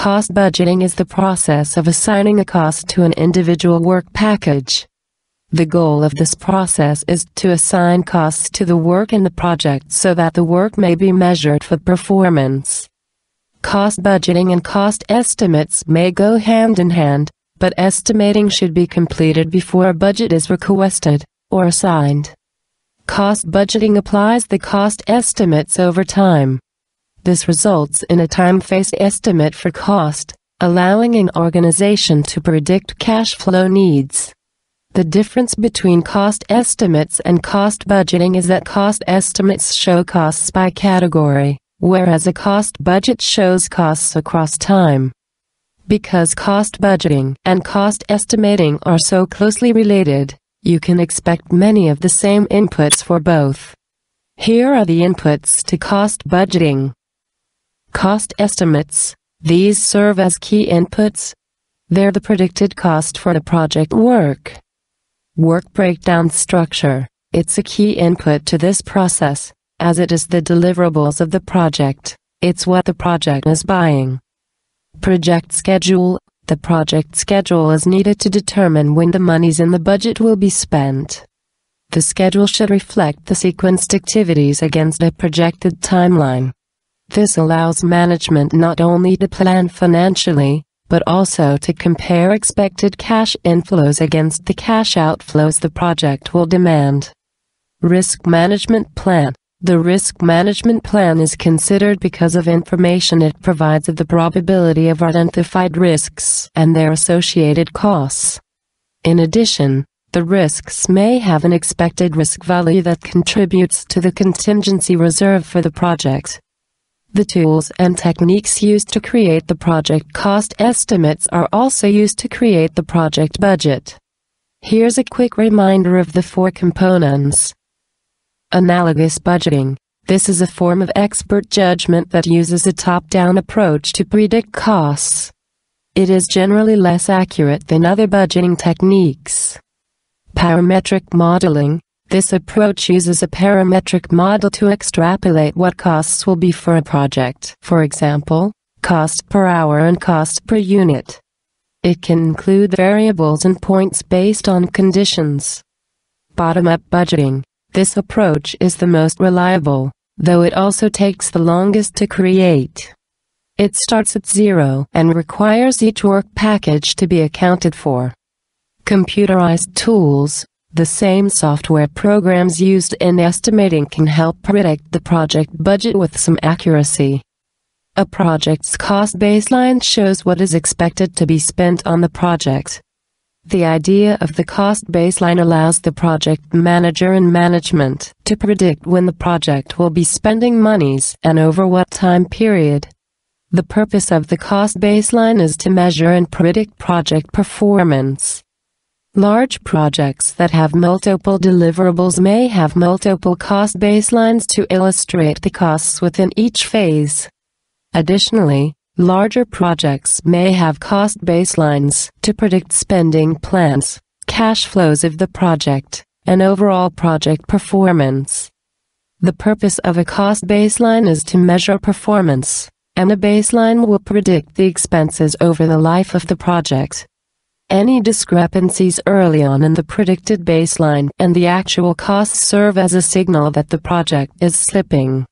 Cost budgeting is the process of assigning a cost to an individual work package. The goal of this process is to assign costs to the work in the project so that the work may be measured for performance. Cost budgeting and cost estimates may go hand in hand, but estimating should be completed before a budget is requested or assigned. Cost budgeting applies the cost estimates over time. This results in a time-phased estimate for cost, allowing an organization to predict cash flow needs. The difference between cost estimates and cost budgeting is that cost estimates show costs by category, whereas a cost budget shows costs across time. Because cost budgeting and cost estimating are so closely related, you can expect many of the same inputs for both. Here are the inputs to cost budgeting. Cost estimates. These serve as key inputs. They're the predicted cost for the project work. Work breakdown structure. It's a key input to this process, as it is the deliverables of the project. It's what the project is buying. Project schedule. The project schedule is needed to determine when the monies in the budget will be spent. The schedule should reflect the sequenced activities against a projected timeline. This allows management not only to plan financially, but also to compare expected cash inflows against the cash outflows the project will demand. Risk management plan. The risk management plan is considered because of information it provides of the probability of identified risks and their associated costs. In addition, the risks may have an expected risk value that contributes to the contingency reserve for the project. The tools and techniques used to create the project cost estimates are also used to create the project budget. Here's a quick reminder of the 4 components. Analogous budgeting. This is a form of expert judgment that uses a top-down approach to predict costs. It is generally less accurate than other budgeting techniques. Parametric modeling. This approach uses a parametric model to extrapolate what costs will be for a project. For example, cost per hour and cost per unit. It can include variables and points based on conditions. Bottom-up budgeting. This approach is the most reliable, though it also takes the longest to create. It starts at 0 and requires each work package to be accounted for. Computerized tools. The same software programs used in estimating can help predict the project budget with some accuracy. A project's cost baseline shows what is expected to be spent on the project. The idea of the cost baseline allows the project manager and management to predict when the project will be spending monies and over what time period. The purpose of the cost baseline is to measure and predict project performance. Large projects that have multiple deliverables may have multiple cost baselines to illustrate the costs within each phase. Additionally, larger projects may have cost baselines to predict spending plans, cash flows of the project, and overall project performance. The purpose of a cost baseline is to measure performance, and a baseline will predict the expenses over the life of the project. Any discrepancies early on in the predicted baseline and the actual costs serve as a signal that the project is slipping.